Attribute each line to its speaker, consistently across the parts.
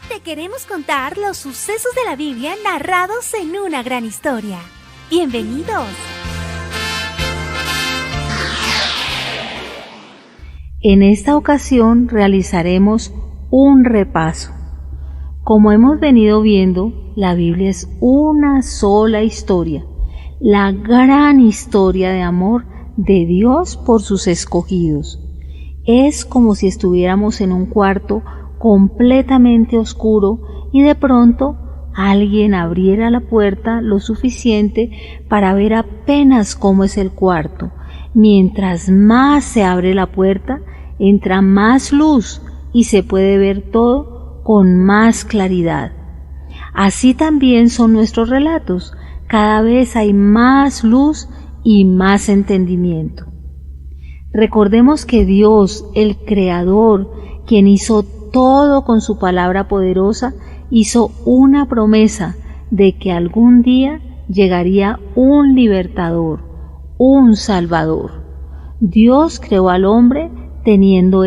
Speaker 1: Te queremos contar los sucesos de la Biblia narrados en una gran historia. ¡Bienvenidos!
Speaker 2: En esta ocasión realizaremos un repaso. Como hemos venido viendo, la Biblia es una sola historia, la gran historia de amor de Dios por sus escogidos. Es como si estuviéramos en un cuarto completamente oscuro y de pronto alguien abriera la puerta lo suficiente para ver apenas cómo es el cuarto. Mientras más se abre la puerta, entra más luz y se puede ver todo con más claridad. Así también son nuestros relatos. Cada vez hay más luz y más entendimiento. Recordemos que Dios, el Creador, quien hizo todo con su palabra poderosa, hizo una promesa de que algún día llegaría un libertador, un salvador. Dios creó al hombre teniendo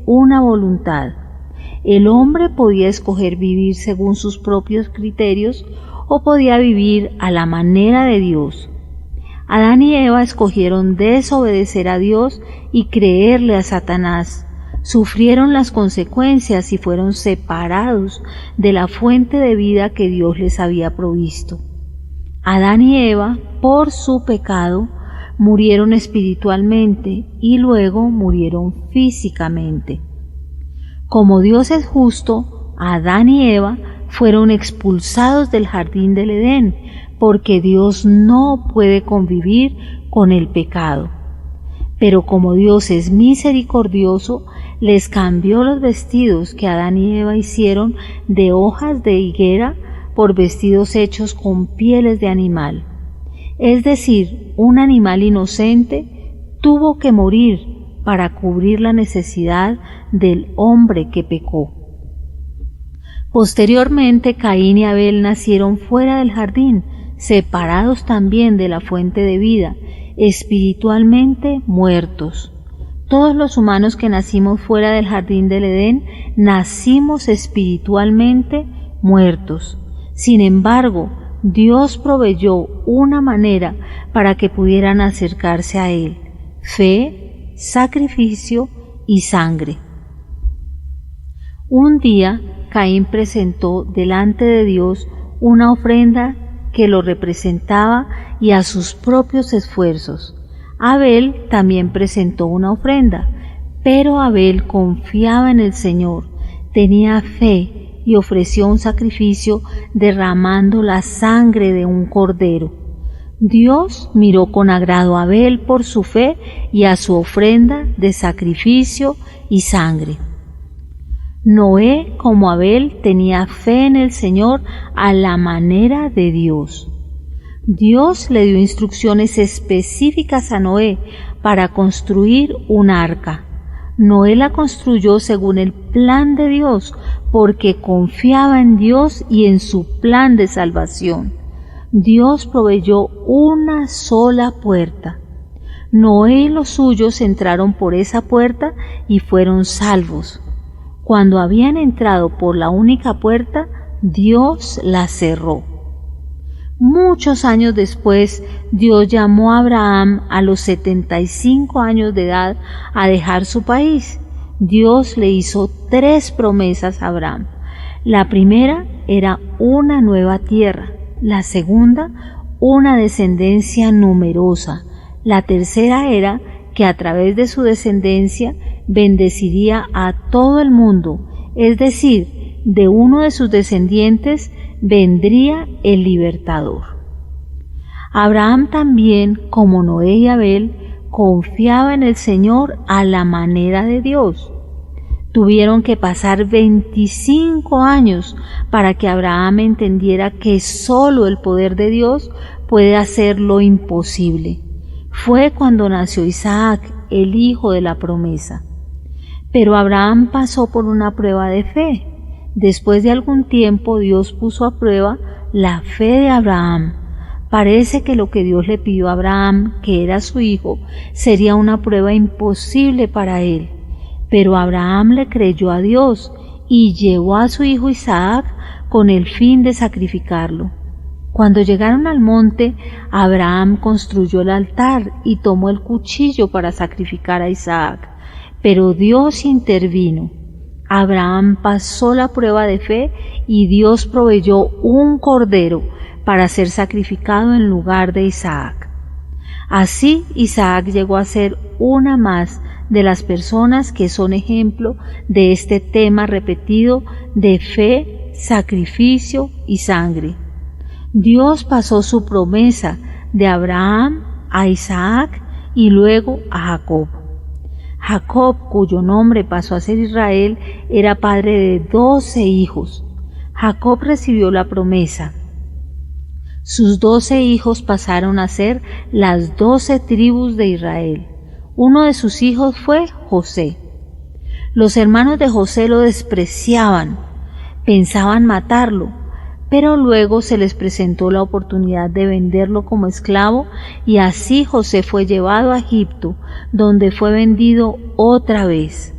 Speaker 2: una voluntad. El hombre podía escoger vivir según sus propios criterios o podía vivir a la manera de Dios. Adán y Eva escogieron desobedecer a Dios y creerle a Satanás. Sufrieron las consecuencias y fueron separados de la fuente de vida que Dios les había provisto. Adán y Eva, por su pecado, murieron espiritualmente y luego murieron físicamente. Como Dios es justo, Adán y Eva fueron expulsados del jardín del Edén, porque Dios no puede convivir con el pecado. Pero como Dios es misericordioso, les cambió los vestidos que Adán y Eva hicieron de hojas de higuera por vestidos hechos con pieles de animal. Es decir, un animal inocente tuvo que morir para cubrir la necesidad del hombre que pecó. Posteriormente, Caín y Abel nacieron fuera del jardín, separados también de la fuente de vida, espiritualmente muertos. Todos los humanos que nacimos fuera del jardín del Edén nacimos espiritualmente muertos. Sin embargo, Dios proveyó una manera para que pudieran acercarse a Él: fe, sacrificio y sangre. Un día, Caín presentó delante de Dios una ofrenda que lo representaba y a sus propios esfuerzos. Abel también presentó una ofrenda, pero Abel confiaba en el Señor, tenía fe y ofreció un sacrificio derramando la sangre de un cordero. Dios miró con agrado a Abel por su fe y a su ofrenda de sacrificio y sangre. Noé, como Abel, tenía fe en el Señor a la manera de Dios. Dios le dio instrucciones específicas a Noé para construir un arca. Noé la construyó según el plan de Dios, porque confiaba en Dios y en su plan de salvación. Dios proveyó una sola puerta. Noé y los suyos entraron por esa puerta y fueron salvos. Cuando habían entrado por la única puerta, Dios la cerró. Muchos años después, Dios llamó a Abraham a los 75 años de edad a dejar su país. Dios le hizo 3 promesas a Abraham. La primera era una nueva tierra, la segunda, una descendencia numerosa, la tercera era que a través de su descendencia bendeciría a todo el mundo, es decir, de uno de sus descendientes vendría el libertador. Abraham también, como Noé y Abel, confiaba en el Señor a la manera de Dios. Tuvieron que pasar 25 años para que Abraham entendiera que solo el poder de Dios puede hacer lo imposible. Fue cuando nació Isaac, el hijo de la promesa. Pero Abraham pasó por una prueba de fe. Después de algún tiempo, Dios puso a prueba la fe de Abraham. Parece que lo que Dios le pidió a Abraham, que era su hijo, sería una prueba imposible para él. Pero Abraham le creyó a Dios y llevó a su hijo Isaac con el fin de sacrificarlo. Cuando llegaron al monte, Abraham construyó el altar y tomó el cuchillo para sacrificar a Isaac, pero Dios intervino. Abraham pasó la prueba de fe y Dios proveyó un cordero para ser sacrificado en lugar de Isaac. Así Isaac llegó a ser una más de las personas que son ejemplo de este tema repetido de fe, sacrificio y sangre. Dios pasó su promesa de Abraham a Isaac y luego a Jacob. Jacob, cuyo nombre pasó a ser Israel, era padre de 12 hijos. Jacob recibió la promesa. Sus 12 hijos pasaron a ser las 12 tribus de Israel. Uno de sus hijos fue José. Los hermanos de José lo despreciaban, pensaban matarlo, pero luego se les presentó la oportunidad de venderlo como esclavo y así José fue llevado a Egipto, donde fue vendido otra vez.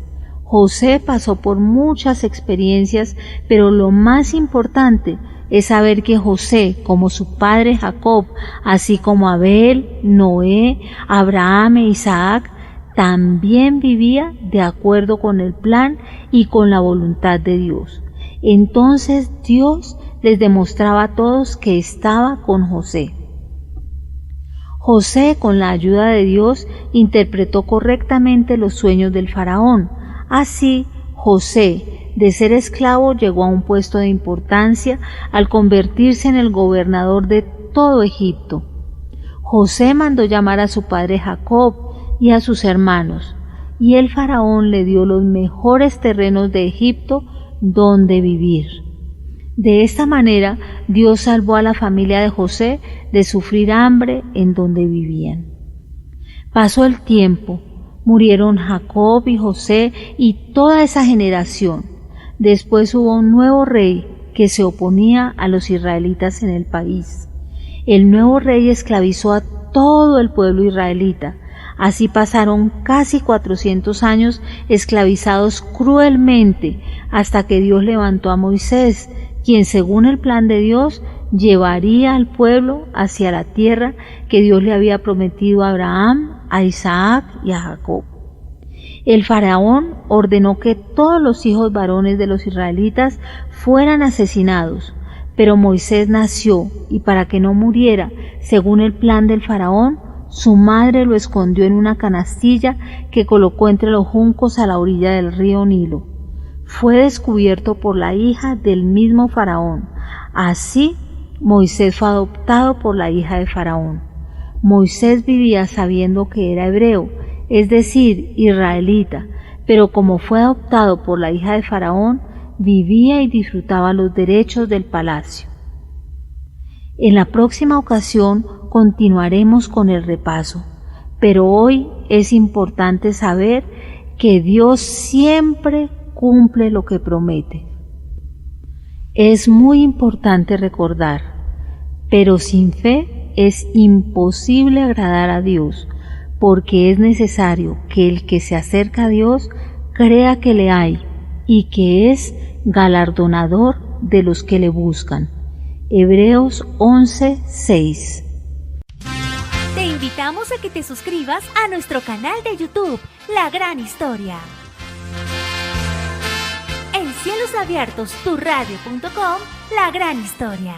Speaker 2: José pasó por muchas experiencias, pero lo más importante es saber que José, como su padre Jacob, así como Abel, Noé, Abraham e Isaac, también vivía de acuerdo con el plan y con la voluntad de Dios. Entonces Dios les demostraba a todos que estaba con José. José, con la ayuda de Dios, interpretó correctamente los sueños del faraón. Así, José, de ser esclavo, llegó a un puesto de importancia al convertirse en el gobernador de todo Egipto. José mandó llamar a su padre Jacob y a sus hermanos, y el faraón le dio los mejores terrenos de Egipto donde vivir. De esta manera, Dios salvó a la familia de José de sufrir hambre en donde vivían. Pasó el tiempo, murieron Jacob y José y toda esa generación. Después hubo un nuevo rey que se oponía a los israelitas en el país. El nuevo rey esclavizó a todo el pueblo israelita. Así pasaron casi 400 años esclavizados cruelmente hasta que Dios levantó a Moisés, quien según el plan de Dios llevaría al pueblo hacia la tierra que Dios le había prometido a Abraham, a Isaac y a Jacob. El faraón ordenó que todos los hijos varones de los israelitas fueran asesinados, pero Moisés nació y para que no muriera, según el plan del faraón, su madre lo escondió en una canastilla que colocó entre los juncos a la orilla del río Nilo. Fue descubierto por la hija del mismo faraón. Así, Moisés fue adoptado por la hija de faraón. Moisés vivía sabiendo que era hebreo, es decir, israelita, pero como fue adoptado por la hija de faraón, vivía y disfrutaba los derechos del palacio. En la próxima ocasión continuaremos con el repaso, pero hoy es importante saber que Dios siempre cumple lo que promete. Es muy importante recordar, pero sin fe es imposible agradar a Dios, porque es necesario que el que se acerca a Dios crea que le hay y que es galardonador de los que le buscan. Hebreos 11:6.
Speaker 1: Te invitamos a que te suscribas a nuestro canal de YouTube, La Gran Historia. En Cielos Abiertos, turradio.com, La Gran Historia.